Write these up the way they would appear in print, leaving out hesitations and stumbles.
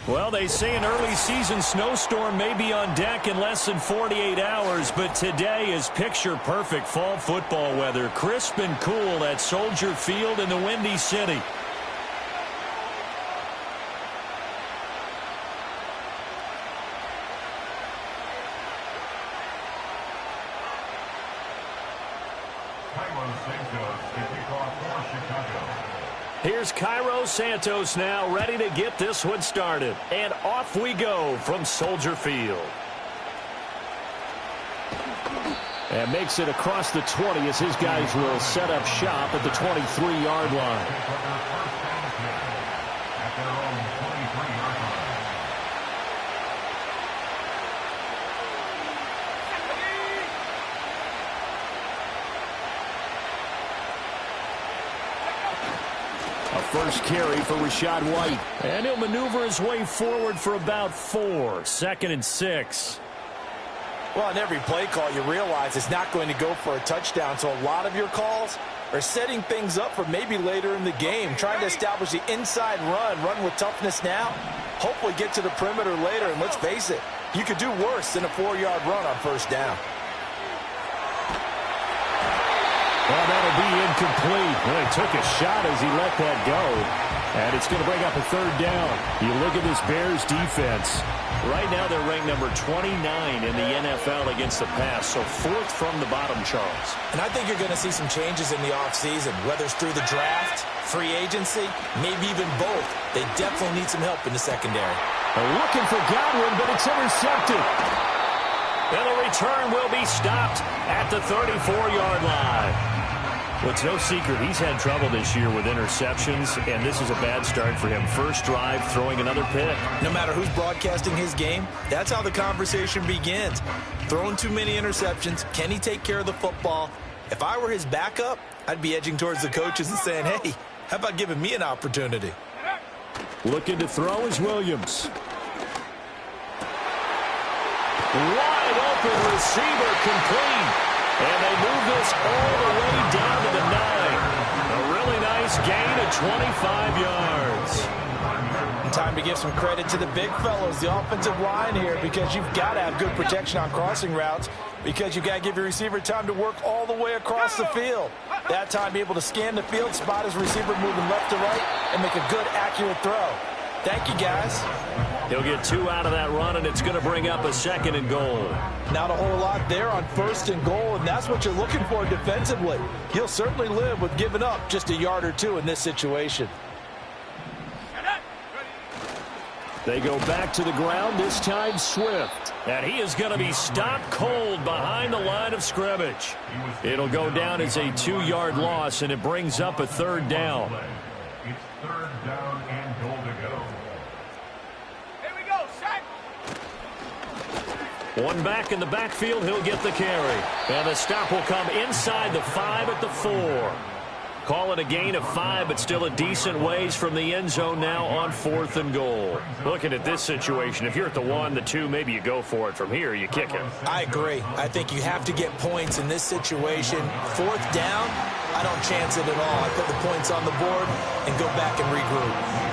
Well, they say an early season snowstorm may be on deck in less than 48 hours, but today is picture-perfect fall football weather. Crisp and cool at Soldier Field in the Windy City. Here's Cairo Santos now, ready to get this one started. And off we go from Soldier Field. And makes it across the 20 as his guys will set up shop at the 23-yard line. First carry for Rachaad White. And he'll maneuver his way forward for about 4. 2nd and 6. Well, on every play call, you realize it's not going to go for a touchdown. So a lot of your calls are setting things up for maybe later in the game, trying to establish the inside run with toughness now, hopefully get to the perimeter later. And let's face it, you could do worse than a 4-yard run on first down. Well, that'll be incomplete. Well, he took a shot as he let that go. And it's going to bring up a 3rd down. You look at this Bears defense. Right now they're ranked number 29 in the NFL against the pass. So 4th from the bottom, Charles. And I think you're going to see some changes in the offseason, whether it's through the draft, free agency, maybe even both. They definitely need some help in the secondary. They're looking for Godwin, but it's intercepted. And the return will be stopped at the 34-yard line. Well, it's no secret he's had trouble this year with interceptions, and this is a bad start for him. First drive, throwing another pick. No matter who's broadcasting his game, that's how the conversation begins. Throwing too many interceptions, can he take care of the football? If I were his backup, I'd be edging towards the coaches and saying, hey, how about giving me an opportunity? Looking to throw is Williams. Wide open receiver complete. And they move this all the way down to the 9. A really nice gain of 25 yards. And time to give some credit to the big fellows, the offensive line here, because you've got to have good protection on crossing routes, because you've got to give your receiver time to work all the way across the field. That time be able to scan the field, spot his receiver moving left to right, and make a good, accurate throw. Thank you, guys. He'll get 2 out of that run, and it's going to bring up a 2nd and goal. Not a whole lot there on 1st and goal, and that's what you're looking for defensively. He'll certainly live with giving up just a yard or 2 in this situation. They go back to the ground, this time Swift. And he is going to be stopped cold behind the line of scrimmage. It'll go down as a 2-yard loss, and it brings up a 3rd down. It's 3rd down and goal to go. One back in the backfield, he'll get the carry. And the stop will come inside the 5 at the 4. Call it a gain of 5, but still a decent ways from the end zone now on 4th and goal. Looking at this situation, if you're at the 1, the 2, maybe you go for it. From here, you kick it. I agree. I think you have to get points in this situation. 4th down, I don't chance it at all. I put the points on the board and go back and regroup.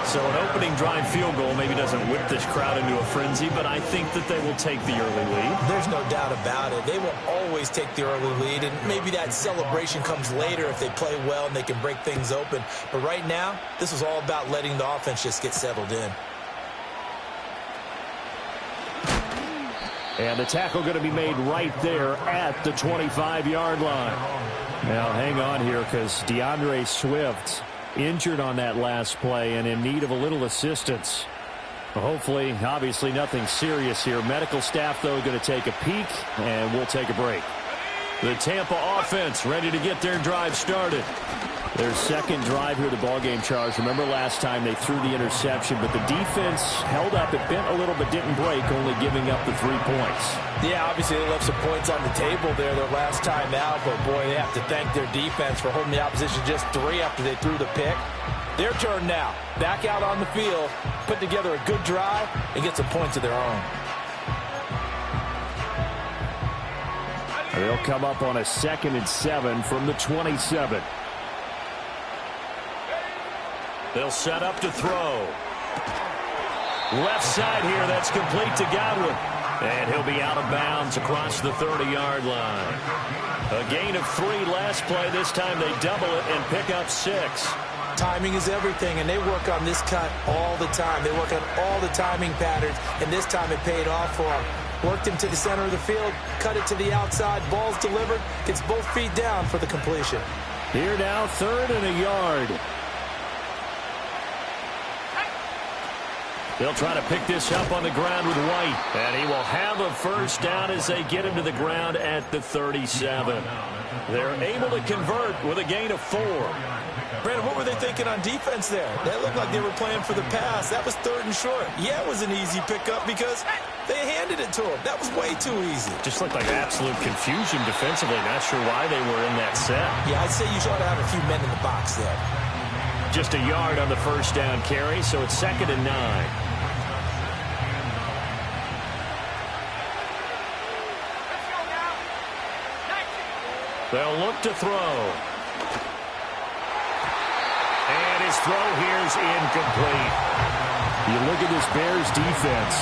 So an opening drive field goal maybe doesn't whip this crowd into a frenzy, but I think that they will take the early lead. There's no doubt about it. They will always take the early lead, and maybe that celebration comes later if they play well and they can break things open. But right now, this is all about letting the offense just get settled in. And the tackle going to be made right there at the 25-yard line. Now hang on here, because DeAndre Swift injured on that last play and in need of a little assistance. Hopefully, obviously nothing serious here. Medical staff, though, going to take a peek, and we'll take a break. The Tampa offense ready to get their drive started. Their 2nd drive here of the ballgame, Charles. Remember last time they threw the interception, but the defense held up. It bent a little but didn't break, only giving up the 3 points. Yeah, obviously they left some points on the table there their last time out, but boy, they have to thank their defense for holding the opposition just 3 after they threw the pick. Their turn now. Back out on the field, put together a good drive, and get some points of their own. They'll come up on a 2nd and 7 from the 27. They'll set up to throw. Left side here, that's complete to Godwin. And he'll be out of bounds across the 30-yard line. A gain of 3 last play. This time they double it and pick up 6. Timing is everything, and they work on this cut all the time. They work on all the timing patterns, and this time it paid off for them. Worked him to the center of the field, cut it to the outside, ball's delivered, gets both feet down for the completion. Here now, 3rd and a yard. They'll try to pick this up on the ground with White. And he will have a first down as they get him to the ground at the 37. They're able to convert with a gain of 4. Brandon, what were they thinking on defense there? That looked like they were playing for the pass. That was 3rd and short. Yeah, it was an easy pickup because they handed it to him. That was way too easy. Just looked like absolute confusion defensively. Not sure why they were in that set. Yeah, I'd say you ought to have a few men in the box there. Just a yard on the first down carry, so it's 2nd and 9. They'll look to throw. And his throw here's incomplete. You look at this Bears defense.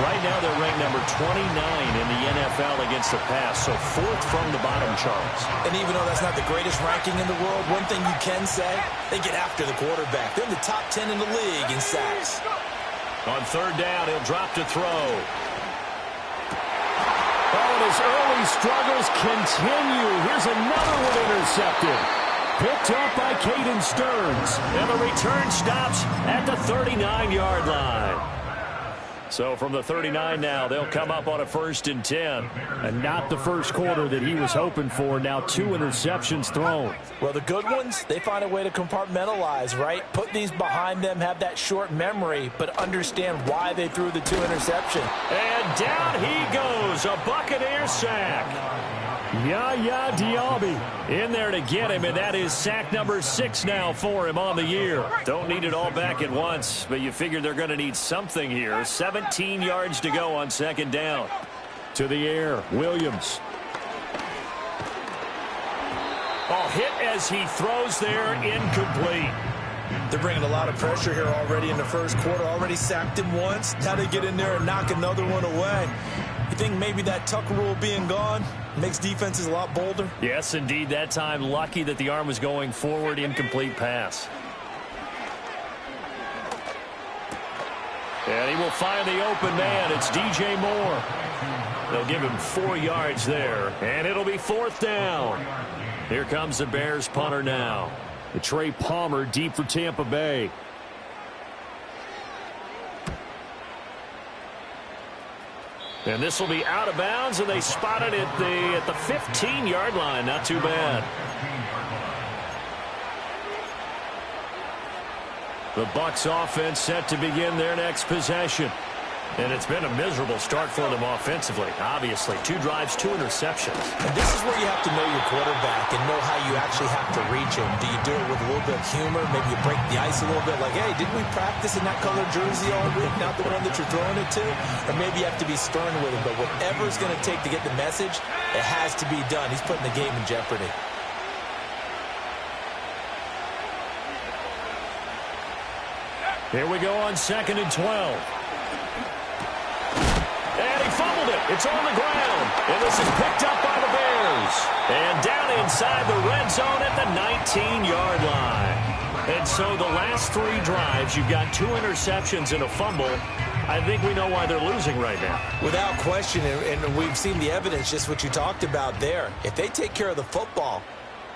Right now they're ranked number 29 in the NFL against the pass, so 4th from the bottom, Charles. And even though that's not the greatest ranking in the world, one thing you can say, they get after the quarterback. They're in the top 10 in the league in sacks. On 3rd down, he'll drop to throw. Oh, and his early struggles continue. Here's another one intercepted. Picked up by Caden Stearns. And the return stops at the 39-yard line. So from the 39 now, they'll come up on a 1st and 10. And not the first quarter that he was hoping for. Now 2 interceptions thrown. Well, the good ones, they find a way to compartmentalize, right? Put these behind them, have that short memory, but understand why they threw the 2 interceptions. And down he goes, a Buccaneer sack. Yaya Diaby in there to get him, and that is sack number 6 now for him on the year. Don't need it all back at once, but you figure they're going to need something here. 17 yards to go on 2nd down. To the air, Williams. Oh, hit as he throws there, incomplete. They're bringing a lot of pressure here already in the first quarter. Already sacked him once. Now they get in there and knock another one away. You think maybe that Tucker rule being gone makes defenses a lot bolder? Yes, indeed. That time, lucky that the arm was going forward. Incomplete pass. And he will find the open man. It's DJ Moore. They'll give him 4 yards there. And it'll be 4th down. Here comes the Bears punter now. Trey Palmer deep for Tampa Bay. And this will be out of bounds, and they spot it at the 15-yard line. Not too bad. The Bucs offense set to begin their next possession. And it's been a miserable start for them offensively. Obviously, 2 drives, 2 interceptions. And this is where you have to know your quarterback and know how you actually have to reach him. Do you do it with a little bit of humor? Maybe you break the ice a little bit like, hey, didn't we practice in that colored jersey all week, not the one that you're throwing it to? Or maybe you have to be stern with him. But whatever it's going to take to get the message, it has to be done. He's putting the game in jeopardy. Here we go on 2nd and 12. And he fumbled it. It's on the ground. And this is picked up by the Bears. And down inside the red zone at the 19-yard line. And so the last 3 drives, you've got 2 interceptions and a fumble. I think we know why they're losing right now. Without question, and we've seen the evidence, just what you talked about there. If they take care of the football,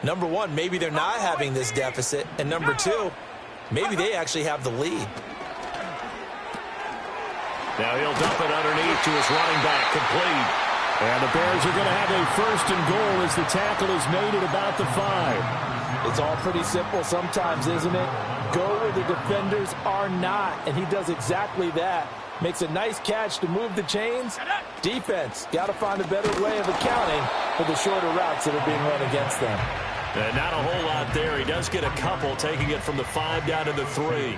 number 1, maybe they're not having this deficit. And number 2, maybe they actually have the lead. Now he'll dump it underneath to his running back, complete. And the Bears are going to have a 1st and goal as the tackle is made at about the 5. It's all pretty simple sometimes, isn't it? Go where the defenders are not, and he does exactly that. Makes a nice catch to move the chains. Defense, got to find a better way of accounting for the shorter routes that are being run against them. And not a whole lot there. He does get a couple, taking it from the 5 down to the 3.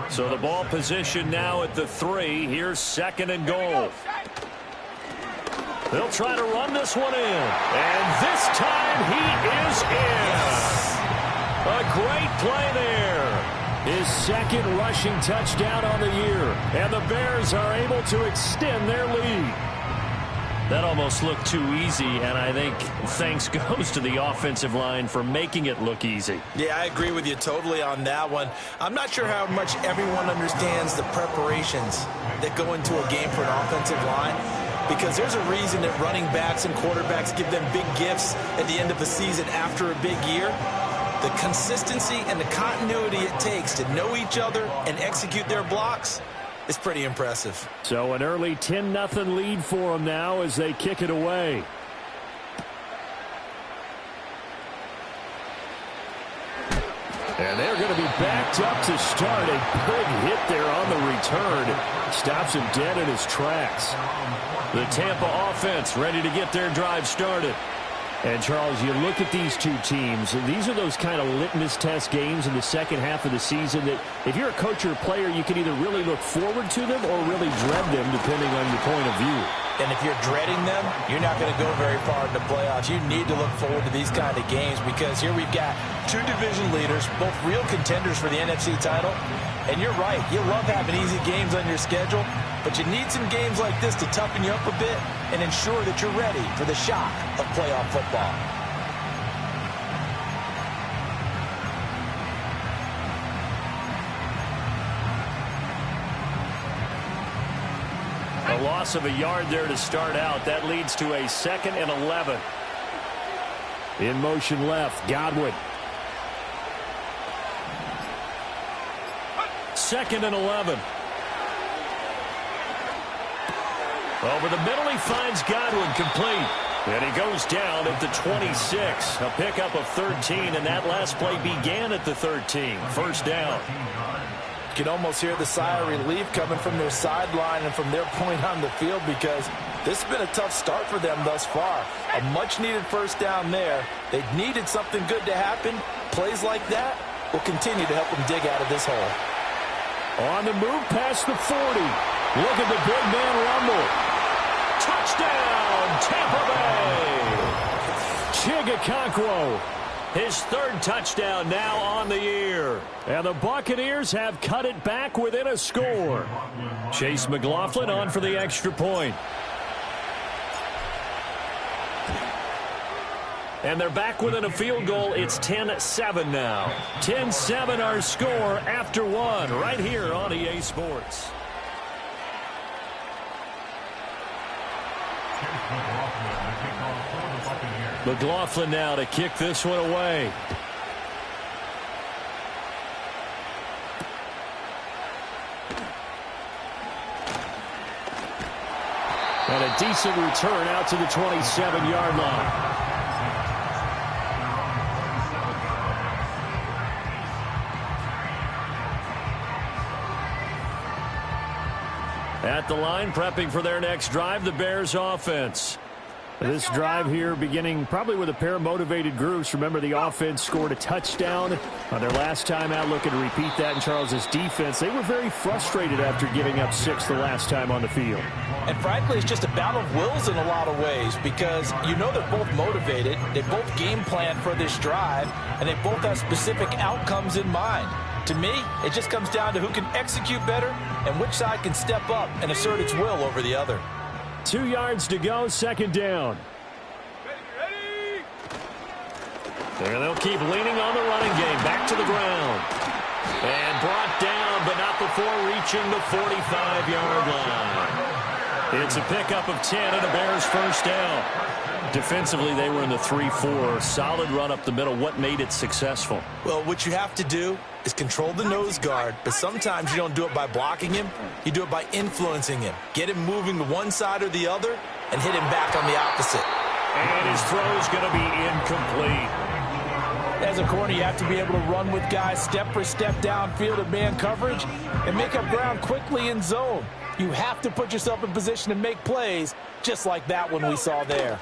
So the ball position now at the 3. Here's 2nd and goal. They'll try to run this one in. And this time he is in. A great play there. His second rushing touchdown on the year. And the Bears are able to extend their lead. That almost looked too easy, and I think thanks goes to the offensive line for making it look easy. Yeah, I agree with you totally on that one. I'm not sure how much everyone understands the preparations that go into a game for an offensive line, because there's a reason that running backs and quarterbacks give them big gifts at the end of the season after a big year. The consistency and the continuity it takes to know each other and execute their blocks is pretty impressive. So an early 10-0 lead for them now as they kick it away. And they're going to be backed up to start. A big hit there on the return. Stops him dead in his tracks. The Tampa offense ready to get their drive started. And, Charles, you look at these two teams, and these are those kind of litmus test games in the second half of the season that if you're a coach or a player, you can either really look forward to them or really dread them, depending on your point of view. And if you're dreading them, you're not going to go very far in the playoffs. You need to look forward to these kind of games because here we've got two division leaders, both real contenders for the NFC title. And you're right, you love having easy games on your schedule, but you need some games like this to toughen you up a bit and ensure that you're ready for the shock of playoff football. A loss of a yard there to start out. That leads to a 2nd and 11. In motion left, Godwin. 2nd and 11. Over the middle, he finds Godwin complete. And he goes down at the 26. A pickup of 13, and that last play began at the 13. First down. You can almost hear the sigh of relief coming from their sideline and from their point on the field because this has been a tough start for them thus far. A much-needed first down there. They needed something good to happen. Plays like that will continue to help them dig out of this hole. On the move past the 40. Look at the big man rumble. Touchdown, Tampa Bay. Chigakonkwo. His third touchdown now on the year. And the Buccaneers have cut it back within a score. Chase McLaughlin on for the extra point. And they're back within a field goal. It's 10-7 now. 10-7 our score after one right here on EA Sports. McLaughlin now to kick this one away. And a decent return out to the 27-yard line. At the line, prepping for their next drive, the Bears offense. This drive here beginning probably with a pair of motivated groups. Remember, the offense scored a touchdown on their last time out. Looking to repeat that in Charles's defense. They were very frustrated after giving up 6 the last time on the field. And frankly, it's just a battle of wills in a lot of ways because you know they're both motivated. They both game plan for this drive, and they both have specific outcomes in mind. To me, it just comes down to who can execute better and which side can step up and assert its will over the other. 2 yards to go, second down. And they'll keep leaning on the running game. Back to the ground. And brought down, but not before reaching the 45-yard line. It's a pickup of 10 and a Bears first down. Defensively, they were in the 3-4. Solid run up the middle. What made it successful? Well, what you have to do is control the nose guard, but sometimes you don't do it by blocking him. You do it by influencing him. Get him moving to one side or the other and hit him back on the opposite. And his throw's going to be incomplete. As a corner, you have to be able to run with guys step for step downfield in man coverage and make up ground quickly in zone. You have to put yourself in position to make plays just like that one we saw there.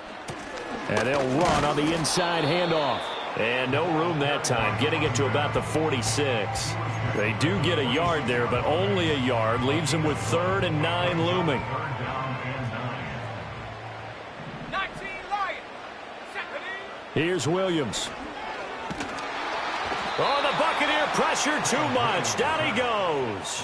And they'll run on the inside handoff. And no room that time, getting it to about the 46. They do get a yard there, but only a yard. Leaves them with 3rd and 9 looming. 19 Lions. Here's Williams. Oh, the Buccaneer pressure too much. Down he goes.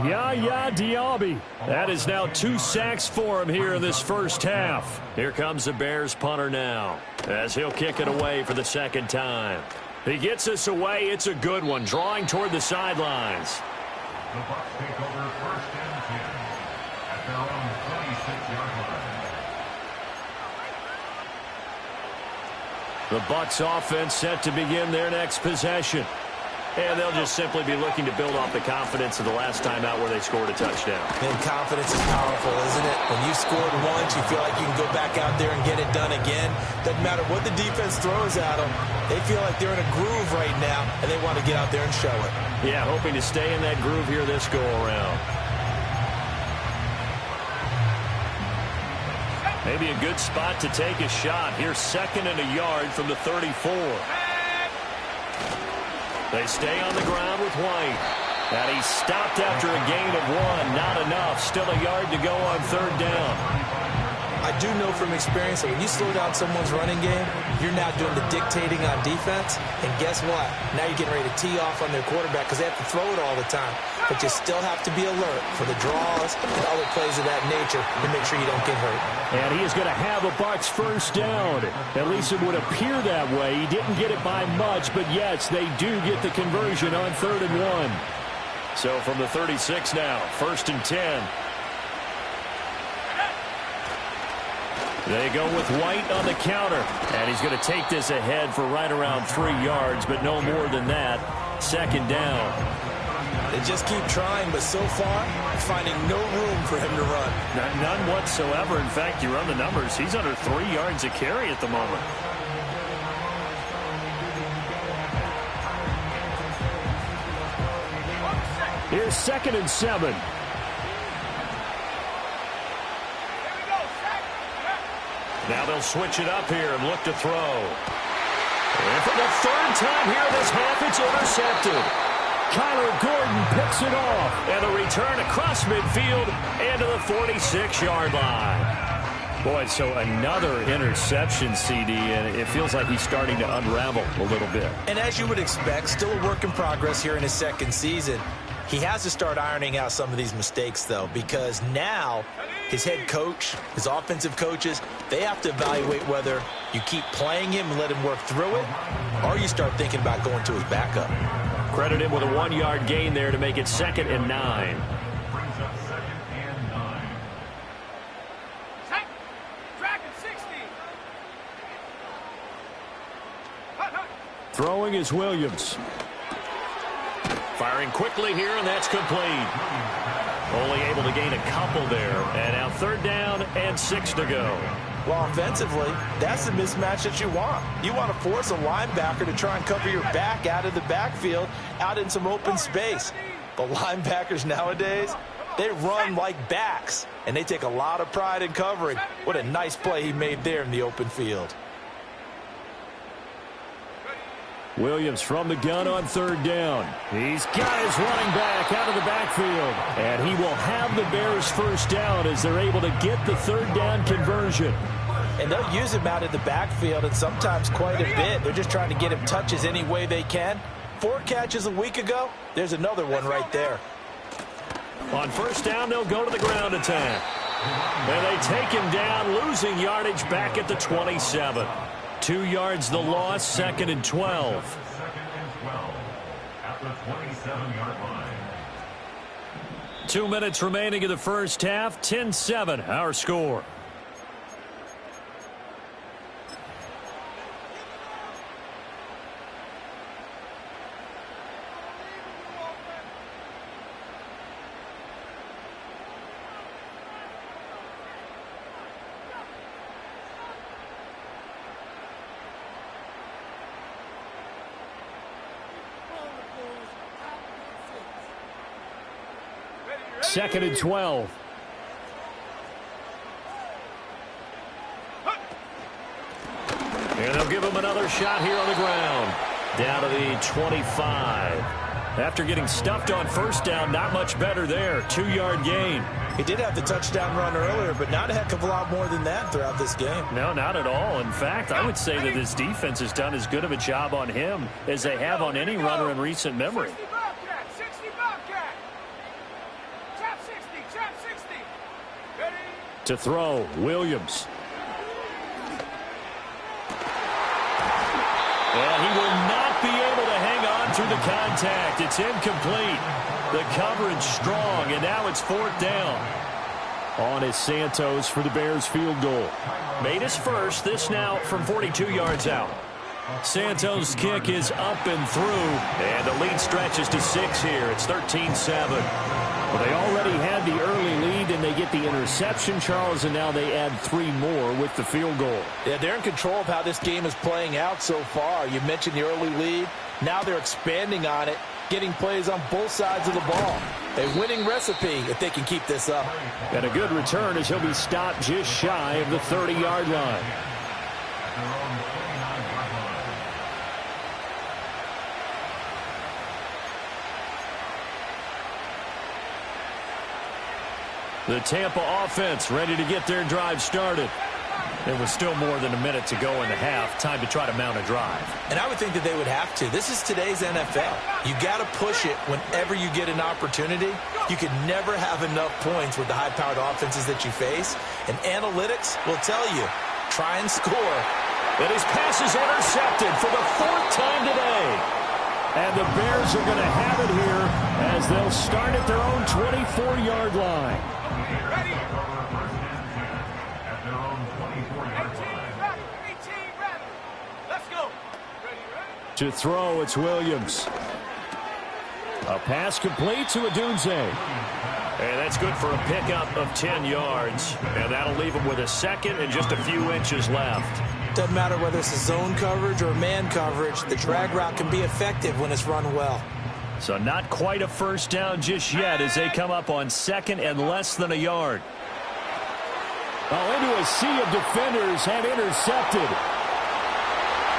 Yaya Diaby. That is now 2 sacks for him here in this first half. Here comes the Bears punter now, as he'll kick it away for the second time. He gets us away. It's a good one, drawing toward the sidelines. The Bucs take over first and 10 at their own 26-yard line. The Bucs offense set to begin their next possession. And they'll just simply be looking to build off the confidence of the last time out where they scored a touchdown. And confidence is powerful, isn't it? When you scored once, you feel like you can go back out there and get it done again. Doesn't matter what the defense throws at them. They feel like they're in a groove right now, and they want to get out there and show it. Yeah, hoping to stay in that groove here this go-around. Maybe a good spot to take a shot. Here's 2nd and a yard from the 34. They stay on the ground with White. And he's stopped after a gain of 1. Not enough. Still a yard to go on 3rd down. I do know from experience that when you slow down someone's running game, you're now doing the dictating on defense. And guess what? Now you're getting ready to tee off on their quarterback because they have to throw it all the time. But you still have to be alert for the draws and other plays of that nature to make sure you don't get hurt. And he is going to have a Bucs first down. At least it would appear that way. He didn't get it by much, but yes, they do get the conversion on 3rd and 1. So from the 36 now, 1st and 10. They go with White on the counter. And he's going to take this ahead for right around 3 yards, but no more than that. 2nd down. They just keep trying, but so far, finding no room for him to run. None whatsoever. In fact, you run the numbers. He's under 3 yards a carry at the moment. Here's 2nd and 7. Now they'll switch it up here and look to throw. And for the 3rd time here this half, it's intercepted. Kyler Gordon picks it off. And a return across midfield and to the 46-yard line. Boy, so another interception, CD, and it feels like he's starting to unravel a little bit. And as you would expect, still a work in progress here in his 2nd season. He has to start ironing out some of these mistakes, though, because now his head coach, his offensive coaches, they have to evaluate whether you keep playing him and let him work through it, or you start thinking about going to his backup. Credit him with a 1-yard gain there to make it 2nd and 9. Brings up 2nd and 9. Throwing is Williams. Firing quickly here, and that's complete. Only able to gain a couple there. And now 3rd down and 6 to go. Well, offensively, that's the mismatch that you want. You want to force a linebacker to try and cover your back out of the backfield, out in some open space. But linebackers nowadays, they run like backs, and they take a lot of pride in covering. What a nice play he made there in the open field. Williams from the gun on 3rd down. He's got his running back out of the backfield. And he will have the Bears first down as they're able to get the 3rd down conversion. And they'll use him out of the backfield, and sometimes quite a bit. They're just trying to get him touches any way they can. 4 catches a week ago. There's another one right there. On 1st down, they'll go to the ground attack. And they take him down, losing yardage back at the 27. 2 yards the loss, 2nd and 12. 2nd and 12 at the 27-yard line. 2 minutes remaining in the first half. 10-7, our score. Second and 12. And they'll give him another shot here on the ground. Down to the 25. After getting stuffed on first down, not much better there. 2-yard gain. He did have the touchdown run earlier, but not a heck of a lot more than that throughout this game. No, not at all. In fact, I would say that this defense has done as good of a job on him as they have on any runner in recent memory. 60 Bobcat. Trap 60. Ready? To throw, Williams. And he will not be able to hang on through the contact. It's incomplete. The coverage strong, and now it's 4th down. On is Santos for the Bears field goal. Made his first, this now from 42 yards out. Santos' kick is up and through, and the lead stretches to 6 here. It's 13-7. Well, they already had the early lead, and they get the interception, Charles, and now they add 3 more with the field goal. Yeah, they're in control of how this game is playing out so far. You mentioned the early lead. Now they're expanding on it, getting plays on both sides of the ball. A winning recipe if they can keep this up. And a good return as he'll be stopped just shy of the 30-yard line. The Tampa offense ready to get their drive started. There was still more than a minute to go in the half. Time to try to mount a drive. And I would think that they would have to. This is today's NFL. You got to push it whenever you get an opportunity. You can never have enough points with the high-powered offenses that you face. And analytics will tell you, try and score. And his pass is intercepted for the 4th time today. And the Bears are going to have it here as they'll start at their own 24-yard line. Ready? At their own 24-yard line. 18 ready. Let's go. Ready? To throw, it's Williams. A pass complete to Adunze. And that's good for a pickup of 10 yards. And that'll leave him with a second and just a few inches left. Doesn't matter whether it's a zone coverage or man coverage, the drag route can be effective when it's run well. So not quite a first down just yet as they come up on 2nd and less than a yard. Oh, into a sea of defenders and intercepted.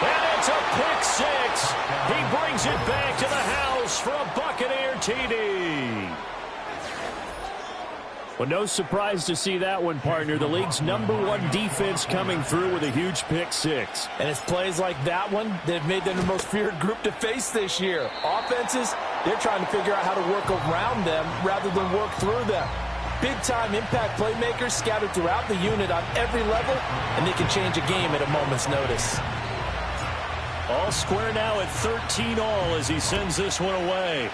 And it's a pick 6. He brings it back to the house for a Buccaneer TD. Well, no surprise to see that one, partner. The league's #1 defense coming through with a huge pick 6. And it's plays like that one that have made them the most feared group to face this year. Offenses, they're trying to figure out how to work around them rather than work through them. Big-time impact playmakers scattered throughout the unit on every level, and they can change a game at a moment's notice. All square now at 13 all as he sends this one away.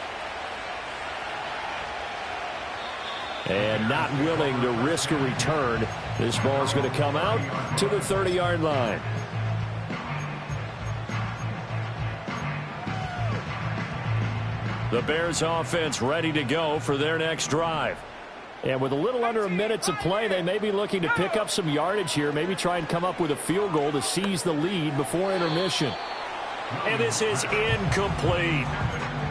And not willing to risk a return. This ball is going to come out to the 30-yard line. The Bears offense ready to go for their next drive. And with a little under a minute to play, they may be looking to pick up some yardage here, maybe try and come up with a field goal to seize the lead before intermission. And this is incomplete.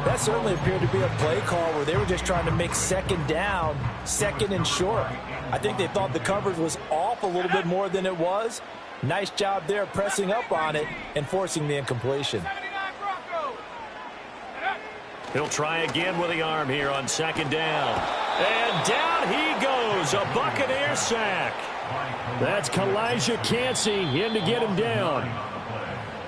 That certainly appeared to be a play call where they were just trying to make 2nd down, 2nd and short. I think they thought the coverage was off a little bit more than it was. Nice job there pressing up on it and forcing the incompletion. 79 Broncos. He'll try again with the arm here on 2nd down. And down he goes, a Buccaneer sack. That's Kalijah Cansey in to get him down.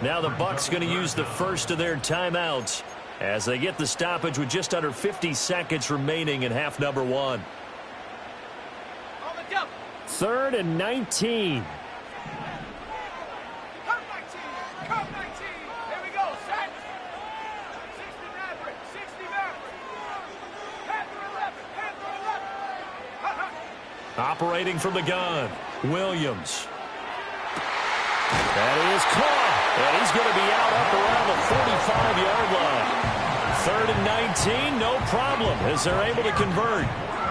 Now the Bucs going to use the first of their timeouts as they get the stoppage with just under 50 seconds remaining in half number 1. On the double. 3rd and 19. Come 19. Come 19. Here we go. Set. 60 Maverick. 60 Maverick. Panther 11. Panther 11. Operating from the gun, Williams. That is caught. And he's going to be out up around the 45-yard line. 3rd and 19, no problem, as they're able to convert.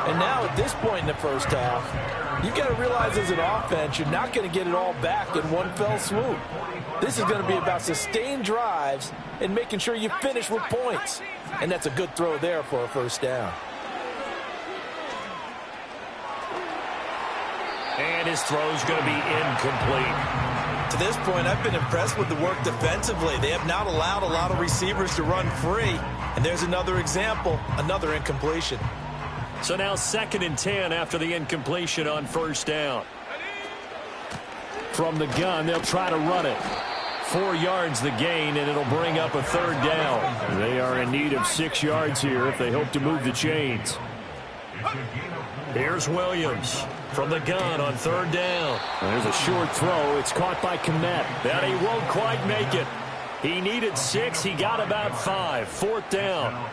And now at this point in the first half, you've got to realize as an offense, you're not going to get it all back in one fell swoop. This is going to be about sustained drives and making sure you finish with points. And that's a good throw there for a first down. And his throw's going to be incomplete. To this point, I've been impressed with the work defensively. They have not allowed a lot of receivers to run free. And there's another example, another incompletion. So now 2nd and 10 after the incompletion on 1st down. From the gun, they'll try to run it. 4 yards the gain, and it'll bring up a 3rd down. They are in need of 6 yards here if they hope to move the chains. Here's Williams from the gun on 3rd down. There's a short throw. It's caught by Kmet. That he won't quite make it. He needed 6. He got about 5. 4th down.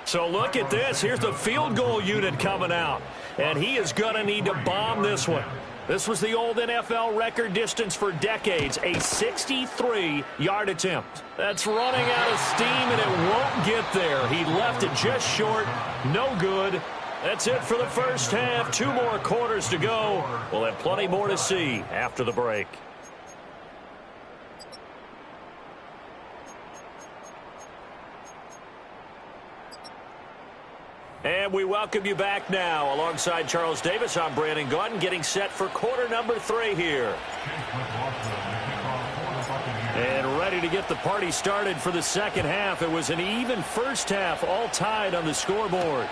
So look at this. Here's the field goal unit coming out. And he is going to need to bomb this one. This was the old NFL record distance for decades, a 63-yard attempt. That's running out of steam, and it won't get there. He left it just short. No good. That's it for the first half. 2 more quarters to go. We'll have plenty more to see after the break. And we welcome you back now. Alongside Charles Davis, I'm Brandon Gaudin, getting set for quarter number 3 here. And ready to get the party started for the 2nd half. It was an even first half, all tied on the scoreboard.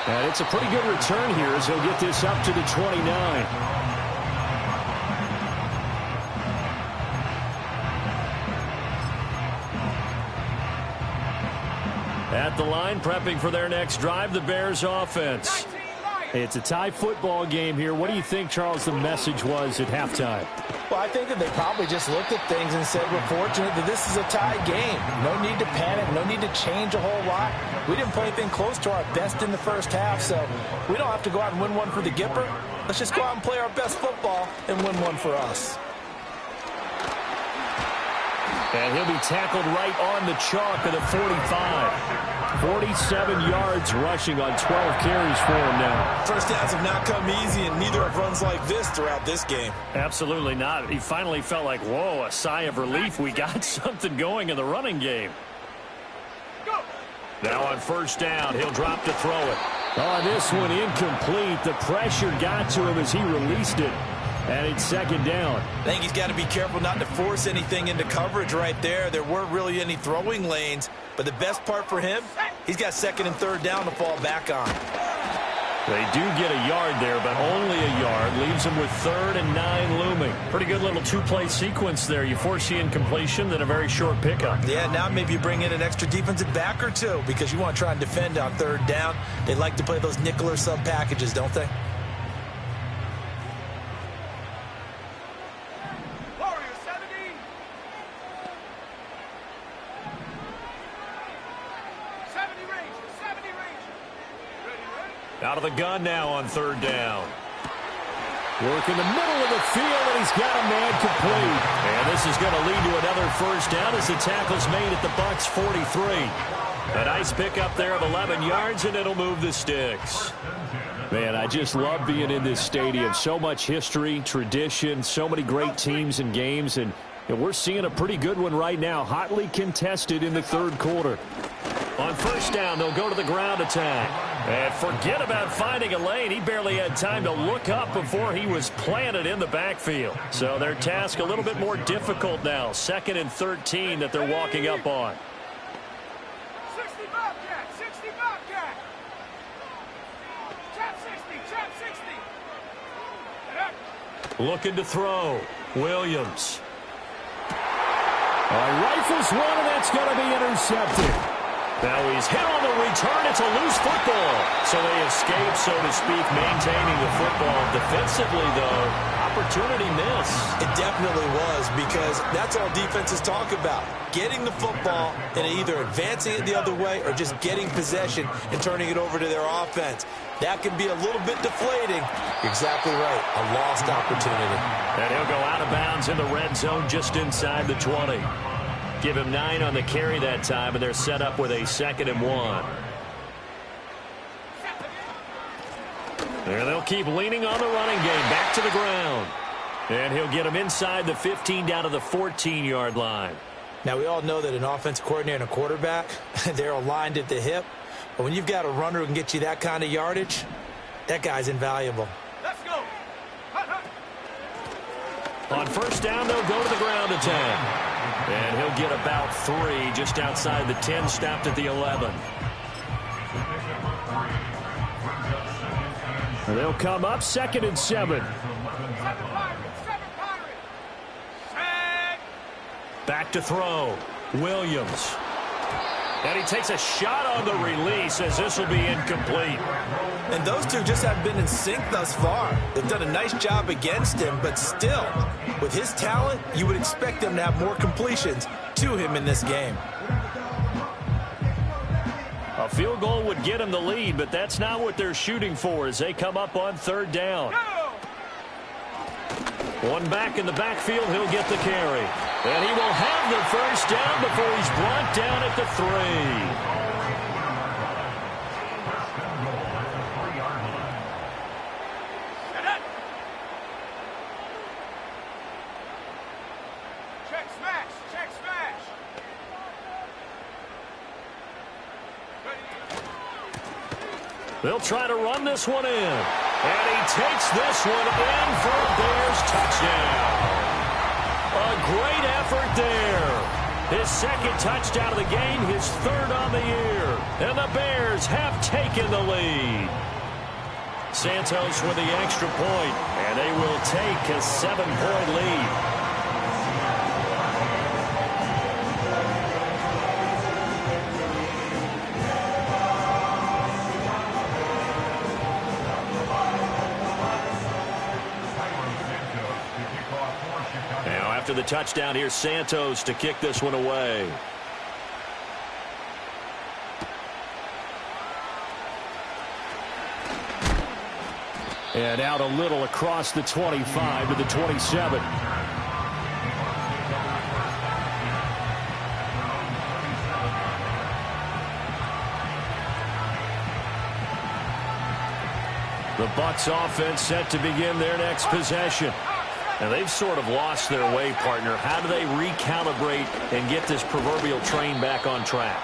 And it's a pretty good return here as he'll get this up to the 29. At the line, prepping for their next drive, the Bears offense. It's a tie football game here. What do you think, Charles, the message was at halftime? Well, I think that they probably just looked at things and said, we're fortunate that this is a tie game. No need to panic, no need to change a whole lot. We didn't play anything close to our best in the first half, so we don't have to go out and win one for the Gipper. Let's just go out and play our best football and win one for us. And he'll be tackled right on the chalk of the 45. 47 yards rushing on 12 carries for him now. First downs have not come easy, and neither have runs like this throughout this game. Absolutely not. He finally felt like, whoa, a sigh of relief. We got something going in the running game. Now on 1st down, he'll drop to throw it. Oh, this one incomplete. The pressure got to him as he released it. And it's 2nd down. I think he's got to be careful not to force anything into coverage right there. There weren't really any throwing lanes. But the best part for him, he's got 2nd and 3rd down to fall back on. They do get a yard there, but only a yard. Leaves them with 3rd and 9 looming. Pretty good little 2-play sequence there. You force the incompletion, then a very short pickup. Yeah, now maybe you bring in an extra defensive back or 2 because you want to try and defend on 3rd down. They like to play those nickel or sub packages, don't they? Out of the gun now on 3rd down. Work in the middle of the field, and he's got a man complete. And this is going to lead to another 1st down as the tackle's made at the Bucs 43. A nice pickup there of 11 yards, and it'll move the sticks. Man, I just love being in this stadium. So much history, tradition, so many great teams and games, and we're seeing a pretty good one right now, hotly contested in the 3rd quarter. On 1st down, they'll go to the ground attack. And forget about finding a lane. He barely had time to look up before he was planted in the backfield. So their task a little bit more difficult now. 2nd and 13 that they're walking up on. 60 Bobcat, 60 Bobcat. Trap 60, trap 60. Looking to throw. Williams. Rifles one, and that's going to be intercepted. Now he's hit on the return. It's a loose football. So they escape, so to speak, maintaining the football. Defensively, though, opportunity miss. It definitely was, because that's all defenses talk about. Getting the football and either advancing it the other way or just getting possession and turning it over to their offense. That can be a little bit deflating. You're exactly right. A lost opportunity. And he'll go out of bounds in the red zone just inside the 20. Give him 9 on the carry that time, and they're set up with a 2nd and 1. And they'll keep leaning on the running game. Back to the ground. And he'll get him inside the 15 down to the 14-yard line. Now, we all know that an offensive coordinator and a quarterback, they're aligned at the hip. But when you've got a runner who can get you that kind of yardage, that guy's invaluable. Let's go. On first down, they'll go to the ground attack. And he'll get about 3 just outside the 10, stopped at the 11. They'll come up 2nd and 7. Back to throw. Williams. And he takes a shot on the release as this will be incomplete. And those two just haven't been in sync thus far. They've done a nice job against him, but still, with his talent, you would expect them to have more completions to him in this game. A field goal would get him the lead, but that's not what they're shooting for as they come up on 3rd down. One back in the backfield, he'll get the carry. And he will have the first down before he's brought down at the 3. They'll try to run this one in. And he takes this one in for a Bears touchdown. A great effort there. His 2nd touchdown of the game, his 3rd on the year. And the Bears have taken the lead. Santos with the extra point, and they will take a 7-point lead. After the touchdown, here's Santos to kick this one away. And out a little across the 25 to the 27. The Bucs offense set to begin their next possession. And they've sort of lost their way, partner. How do they recalibrate and get this proverbial train back on track?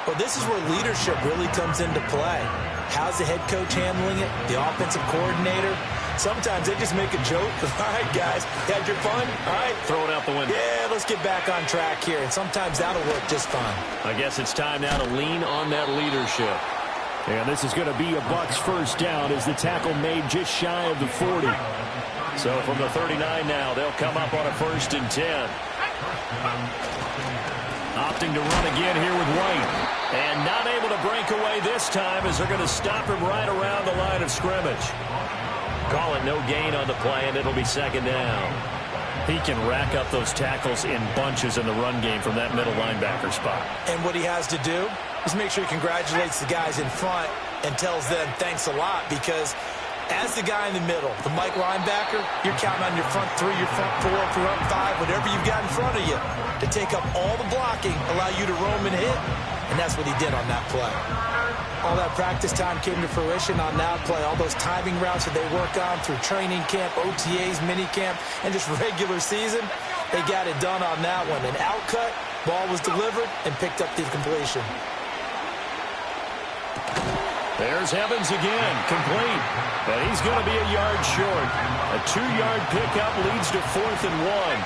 Well, this is where leadership really comes into play. How's the head coach handling it? The offensive coordinator? Sometimes they just make a joke. All right, guys, you had your fun? All right. Throw it out the window. Yeah, let's get back on track here. And sometimes that'll work just fine. I guess it's time now to lean on that leadership. And this is going to be a Bucs first down as the tackle made just shy of the 40. So from the 39 now, they'll come up on a 1st and 10. Opting to run again here with White. And not able to break away this time as they're going to stop him right around the line of scrimmage. Call it no gain on the play, and it'll be 2nd down. He can rack up those tackles in bunches in the run game from that middle linebacker spot. And what he has to do is make sure he congratulates the guys in front and tells them thanks a lot, because as the guy in the middle, the Mike linebacker, you're counting on your front 3, your front 4, front 5, whatever you've got in front of you to take up all the blocking, allow you to roam and hit. And that's what he did on that play. All that practice time came to fruition on that play. All those timing routes that they work on through training camp, OTAs, mini camp, and just regular season, they got it done on that one. An outcut, ball was delivered, and picked up the completion. There's Evans again, complete. And he's going to be a yard short. A 2-yard pickup leads to 4th and 1.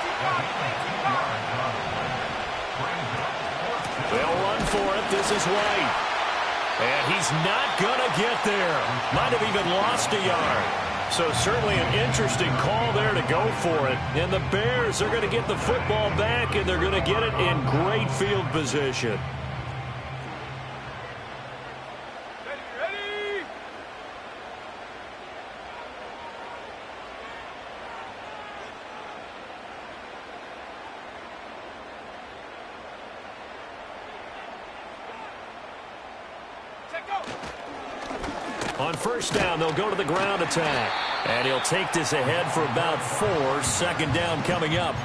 They'll run for it. This is White. And he's not going to get there. Might have even lost a yard. So certainly an interesting call there to go for it. And the Bears are going to get the football back, and they're going to get it in great field position. On first down, they'll go to the ground attack. And he'll take this ahead for about 4. 2nd down coming up.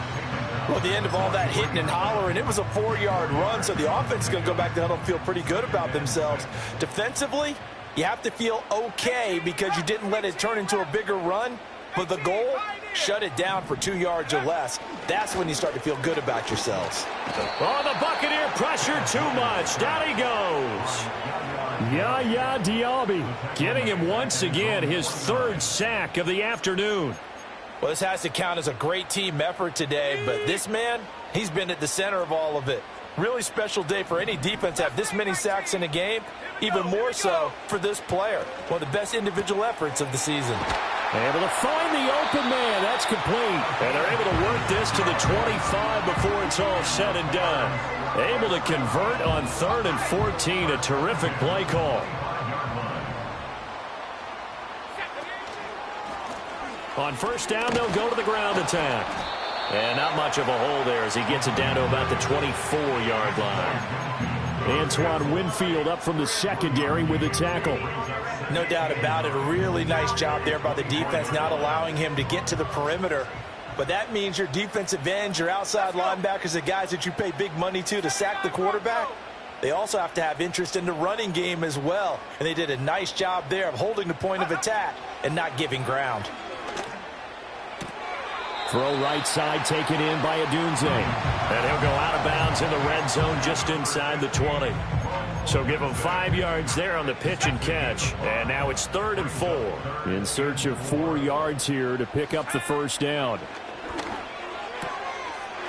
Well, at the end of all that hitting and hollering, it was a 4-yard run, so the offense is going to go back to huddle and feel pretty good about themselves. Defensively, You have to feel okay because you didn't let it turn into a bigger run, but the goal, shut it down for 2 yards or less. That's when you start to feel good about yourselves. Oh, the Buccaneer pressure too much. Down he goes. Yaya Diaby getting him once again his 3rd sack of the afternoon. Well, this has to count as a great team effort today, but this man, he's been at the center of all of it. Really special day for any defense to have this many sacks in a game, even more so for this player. One of the best individual efforts of the season. Able to find the open man. That's complete. And they're able to work this to the 25 before it's all said and done. Able to convert on 3rd and 14. A terrific play call. On 1st down, they'll go to the ground attack. And not much of a hole there as he gets it down to about the 24-yard line. Antoine Winfield up from the secondary with a tackle. No doubt about it. A really nice job there by the defense, not allowing him to get to the perimeter. But that means your defensive ends, your outside linebackers, the guys that you pay big money to sack the quarterback, they also have to have interest in the running game as well. And they did a nice job there of holding the point of attack and not giving ground. Throw right side taken in by Adunze. And he'll go out of bounds in the red zone just inside the 20. So give him 5 yards there on the pitch and catch. And now it's 3rd and 4. In search of 4 yards here to pick up the 1st down.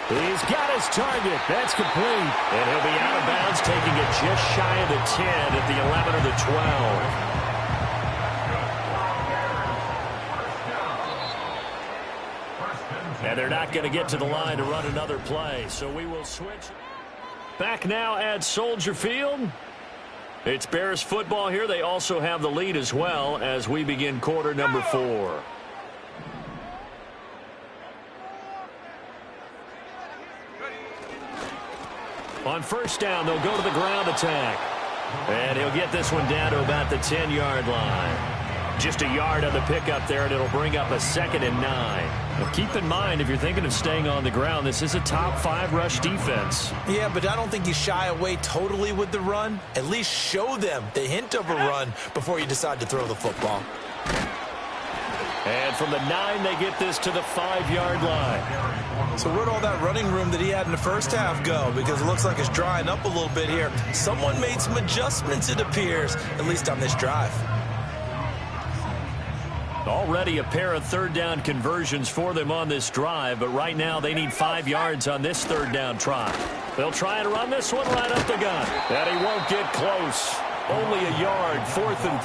He's got his target. That's complete. And he'll be out of bounds, taking it just shy of the 10 at the 11 or the 12. And they're not going to get to the line to run another play. So we will switch. Back now at Soldier Field. It's Bears football here. They also have the lead as well as we begin quarter number 4. On 1st down, they'll go to the ground attack. And he'll get this one down to about the 10-yard line. Just a yard on the pickup there, and it'll bring up a 2nd and 9. Now keep in mind, if you're thinking of staying on the ground, this is a top 5 rush defense. Yeah, but I don't think you shy away totally with the run. At least show them the hint of a run before you decide to throw the football. And from the 9, they get this to the 5-yard line. So where'd all that running room that he had in the first half go? Because it looks like it's drying up a little bit here. Someone made some adjustments, it appears, at least on this drive. Already a pair of 3rd down conversions for them on this drive, but right now they need 5 yards on this 3rd down try. They'll try and run this one right up the gun. And he won't get close. Only a yard, 4th and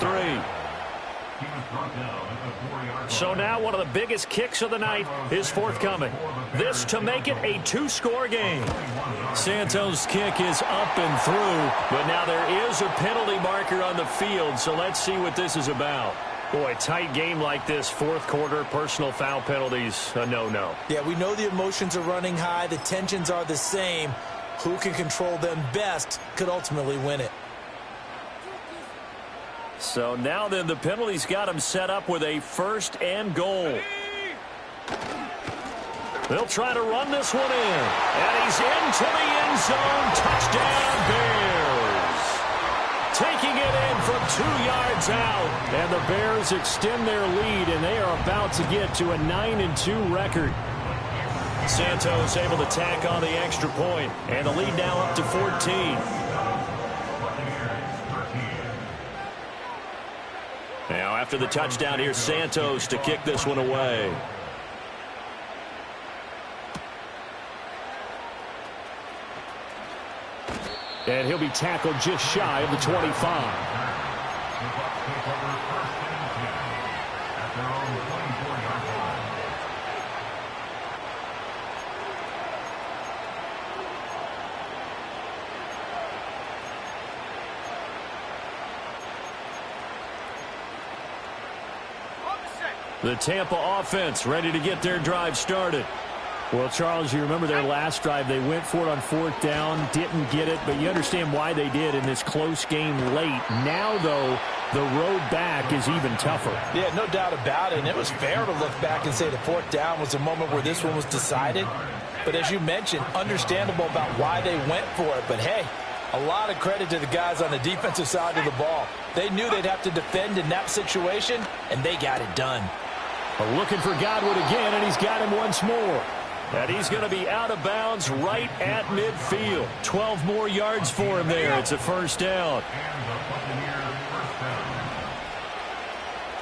3. So now one of the biggest kicks of the night is forthcoming. This to make it a 2-score game. Santos' kick is up and through, but now there is a penalty marker on the field, so let's see what this is about. Boy, tight game like this, 4th quarter, personal foul penalties, a no-no. Yeah, we know the emotions are running high, the tensions are the same. Who can control them best could ultimately win it. So now then, the penalties got him set up with a 1st and goal. They'll try to run this one in. And he's into the end zone. Touchdown, Bears. Taking it in from 2 yards out. And the Bears extend their lead, and they are about to get to a 9-2 record. Santos able to tack on the extra point. And the lead now up to 14. Now after the touchdown, here's Santos to kick this one away. And he'll be tackled just shy of the 25. The Tampa offense ready to get their drive started. Well, Charles, you remember their last drive. They went for it on 4th down, didn't get it, but you understand why they did in this close game late. Now, though, the road back is even tougher. Yeah, no doubt about it, and it was fair to look back and say the 4th down was the moment where this one was decided. But as you mentioned, understandable about why they went for it. But, hey, A lot of credit to the guys on the defensive side of the ball. They knew they'd have to defend in that situation, and they got it done. Looking for Godwin again, and he's got him once more. And he's going to be out of bounds right at midfield. 12 more yards for him there. It's a first down.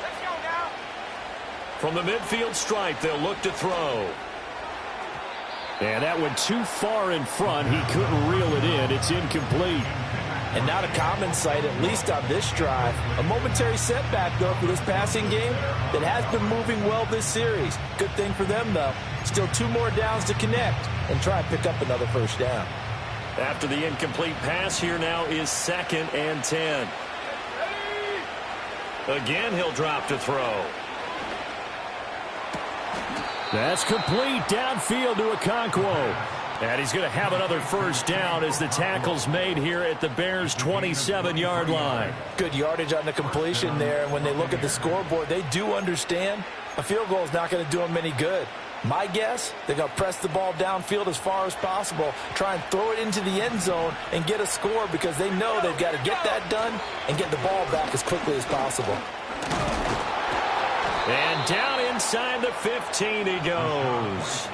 Let's go now. From the midfield stripe, they'll look to throw. And that went too far in front. He couldn't reel it in. It's incomplete. And not a common sight, at least on this drive. A momentary setback, though, for this passing game that has been moving well this series. Good thing for them, though. Still 2 more downs to connect and try and pick up another first down. After the incomplete pass, here now is 2nd and 10. Again, he'll drop to throw. That's complete downfield to Okonkwo. And he's going to have another first down as the tackle's made here at the Bears' 27-yard line. Good yardage on the completion there. And when they look at the scoreboard, they do understand a field goal is not going to do them any good. My guess, they're going to press the ball downfield as far as possible, try and throw it into the end zone and get a score because they know they've got to get that done and get the ball back as quickly as possible. And down inside the 15 he goes.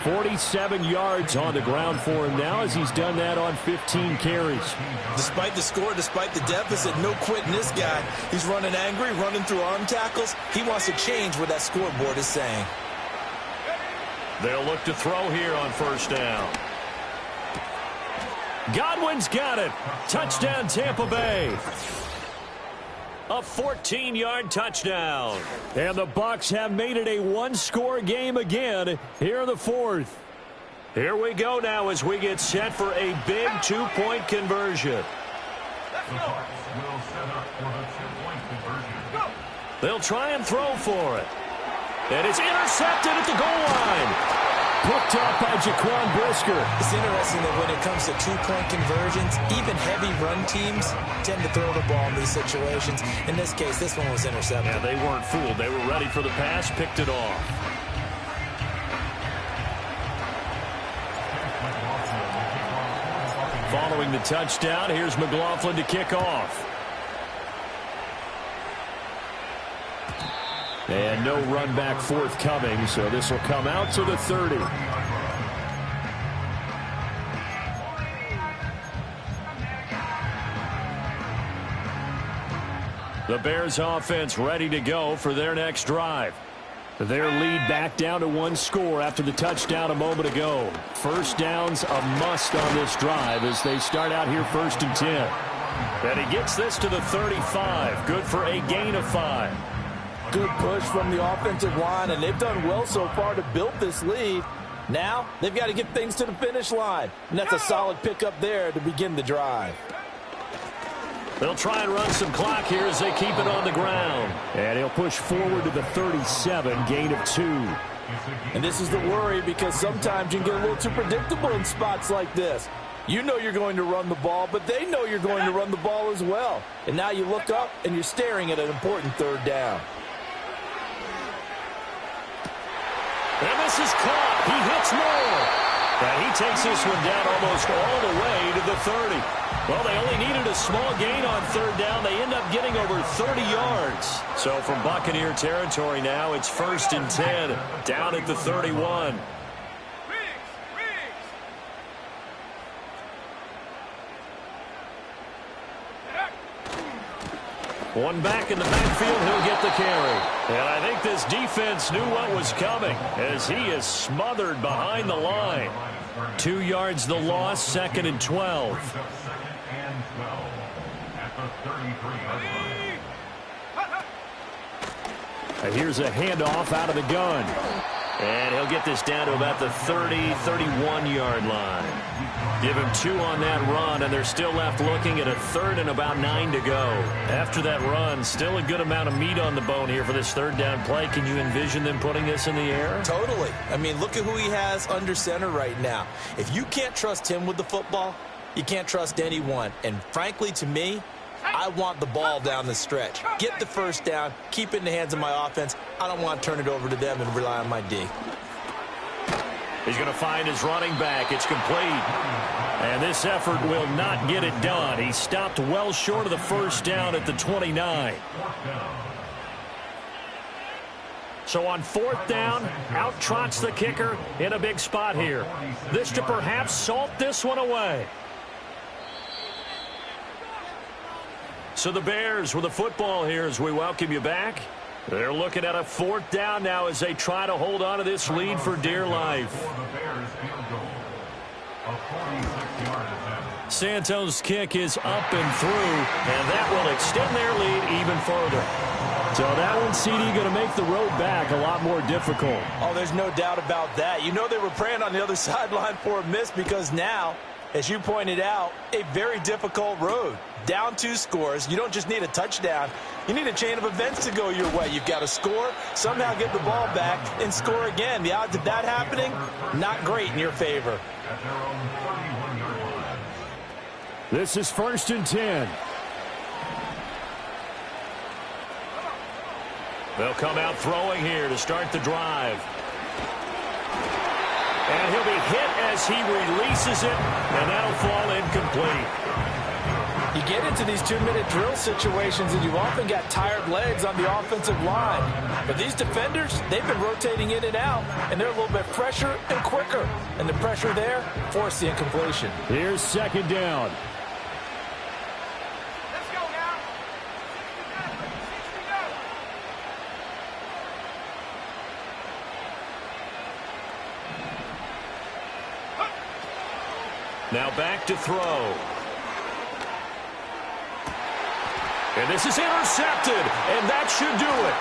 47 yards on the ground for him now as he's done that on 15 carries. Despite the score, despite the deficit, no quitting this guy. He's running angry, running through arm tackles. He wants to change what that scoreboard is saying. They'll look to throw here on first down. Godwin's got it. Touchdown, Tampa Bay. A 14-yard touchdown. And the Bucs have made it a one-score game again here in the fourth. Here we go now as we get set for a big 2-point conversion. The Bucs will set up for the 2-point conversion. They'll try and throw for it. And it's intercepted at the goal line. Picked up by Jaquan Brisker. It's interesting that when it comes to 2-point conversions, even heavy run teams tend to throw the ball in these situations. In this case, this one was intercepted. Yeah, they weren't fooled. They were ready for the pass, picked it off. Following the touchdown, here's McLaughlin to kick off. And no run back forthcoming, so this will come out to the 30. The Bears offense ready to go for their next drive. Their lead back down to 1 score after the touchdown a moment ago. First down's a must on this drive as they start out here 1st and 10. And he gets this to the 35. Good for a gain of 5. Good push from the offensive line, and they've done well so far to build this lead. Now, they've got to get things to the finish line, and that's a solid pickup there to begin the drive. They'll try and run some clock here as they keep it on the ground. And he'll push forward to the 37, gain of 2. And this is the worry because sometimes you can get a little too predictable in spots like this. You know you're going to run the ball, but they know you're going to run the ball as well. And now you look up, and you're staring at an important 3rd down. And this is caught. He hits more. And he takes this one down almost all the way to the 30. Well, they only needed a small gain on 3rd down. They end up getting over 30 yards. So from Buccaneer territory now, it's 1st and 10 down at the 31. One back in the backfield, he'll get the carry. And I think this defense knew what was coming as he is smothered behind the line. 2 yards the loss, 2nd and 12. And here's a handoff out of the gun. And he'll get this down to about the 30, 31-yard line. Give him 2 on that run, and they're still left looking at a 3rd and about 9 to go. After that run, still a good amount of meat on the bone here for this 3rd down play. Can you envision them putting this in the air? Totally. I mean, look at who he has under center right now. If you can't trust him with the football, you can't trust anyone. And frankly, to me, I want the ball down the stretch. Get the first down, keep it in the hands of my offense. I don't want to turn it over to them and rely on my D. He's going to find his running back. It's complete. And this effort will not get it done. He stopped well short of the first down at the 29. So on fourth down, out trots the kicker in a big spot here. This to perhaps salt this one away. So the Bears with the football here as we welcome you back. They're looking at a fourth down now as they try to hold on to this lead for dear life. Santos' kick is up and through, and that will extend their lead even further. So that one, CD, going to make the road back a lot more difficult. Oh, there's no doubt about that. You know they were praying on the other sideline for a miss because now, as you pointed out, a very difficult road. Down 2 scores. You don't just need a touchdown. You need a chain of events to go your way. You've got to score, somehow get the ball back, and score again. The odds of that happening, not great in your favor. This is 1st and 10. They'll come out throwing here to start the drive. And he'll be hit as he releases it, and that'll fall incomplete. You get into these 2-minute drill situations, and you've often got tired legs on the offensive line. But these defenders, they've been rotating in and out, and they're a little bit fresher and quicker. And the pressure there forced the incompletion. Here's 2nd down. Let's go now. 60 Now back to throw. And this is intercepted, and that should do it.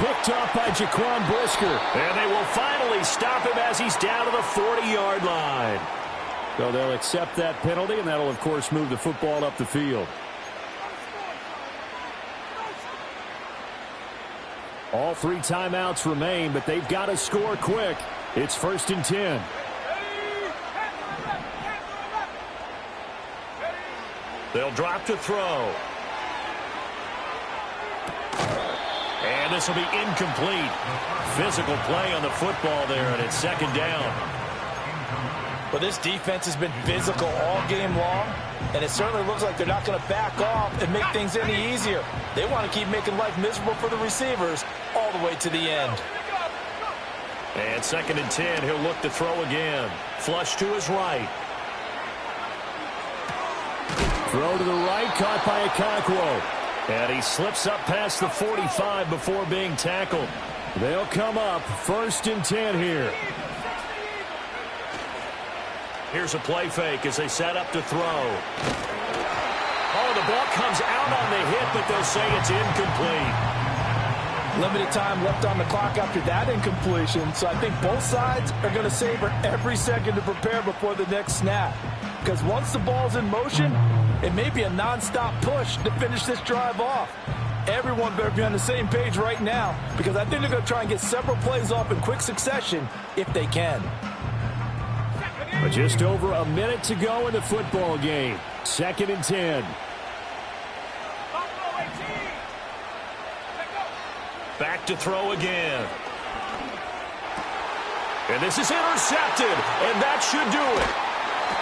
Picked up by Jaquan Brisker. And they will finally stop him as he's down to the 40-yard line. So they'll accept that penalty, and that'll, of course, move the football up the field. All 3 timeouts remain, but they've got to score quick. It's 1st and 10. They'll drop to throw. And this will be incomplete. Physical play on the football there, and it's 2nd down. Well, this defense has been physical all game long, and it certainly looks like they're not going to back off and make things any easier. They want to keep making life miserable for the receivers all the way to the end. And 2nd and 10, he'll look to throw again. Flush to his right. Throw to the right, caught by Okonkwo. And he slips up past the 45 before being tackled. They'll come up 1st and 10 here. Here's a play fake as they set up to throw. Oh, the ball comes out on the hit, but they'll say it's incomplete. Limited time left on the clock after that incompletion, so I think both sides are going to savor every second to prepare before the next snap. Because once the ball's in motion, it may be a non-stop push to finish this drive off. Everyone better be on the same page right now, because I think they're going to try and get several plays off in quick succession if they can. But just over a minute to go in the football game. 2nd and 10. Back to throw again. And this is intercepted, and that should do it.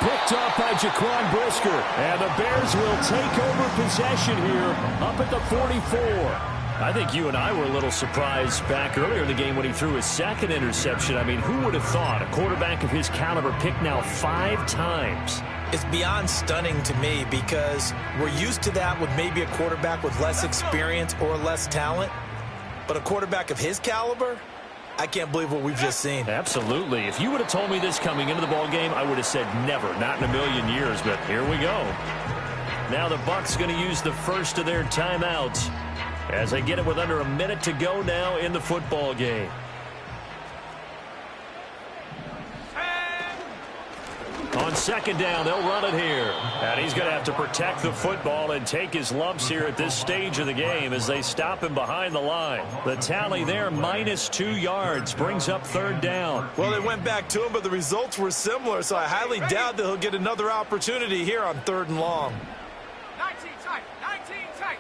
Picked up by Jaquan Brisker, and the Bears will take over possession here up at the 44. I think you and I were a little surprised back earlier in the game when he threw his 2nd interception. I mean, who would have thought a quarterback of his caliber picked now 5 times? It's beyond stunning to me because we're used to that with maybe a quarterback with less experience or less talent. But a quarterback of his caliber, I can't believe what we've just seen. Absolutely. If you would have told me this coming into the ball game, I would have said never, not in a million years, but here we go. Now the Bucs going to use the first of their timeouts as they get it with under a minute to go now in the football game. On 2nd down, they'll run it here. And he's going to have to protect the football and take his lumps here at this stage of the game as they stop him behind the line. The tally there, -2 yards, brings up 3rd down. Well, they went back to him, but the results were similar, so I highly doubt that he'll get another opportunity here on 3rd and long. 19 tight. 19 tight.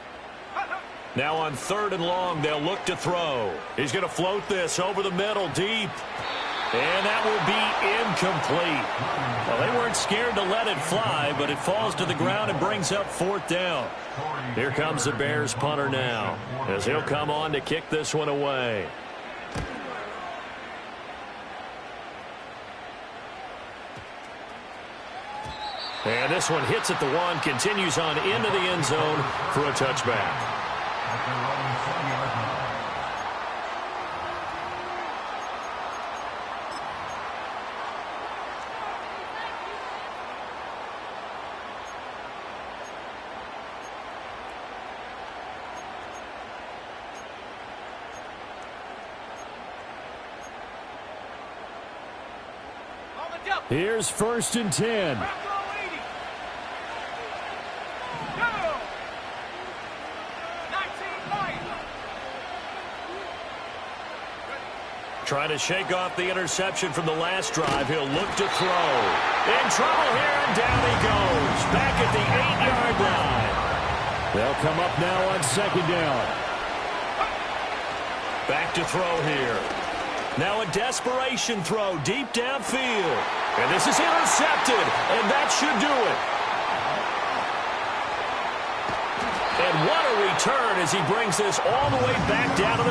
Now on 3rd and long, they'll look to throw. He's going to float this over the middle deep. And that will be incomplete. Well, they weren't scared to let it fly, but it falls to the ground and brings up 4th down. Here comes the Bears punter now, as he'll come on to kick this one away. And this one hits at the 1, continues on into the end zone for a touchback. Here's 1st and 10. Trying to shake off the interception from the last drive. He'll look to throw. In trouble here, and down he goes. Back at the 8-yard line. They'll come up now on 2nd down. Back to throw here. Now a desperation throw deep downfield. And this is intercepted, and that should do it. And what a return as he brings this all the way back down to the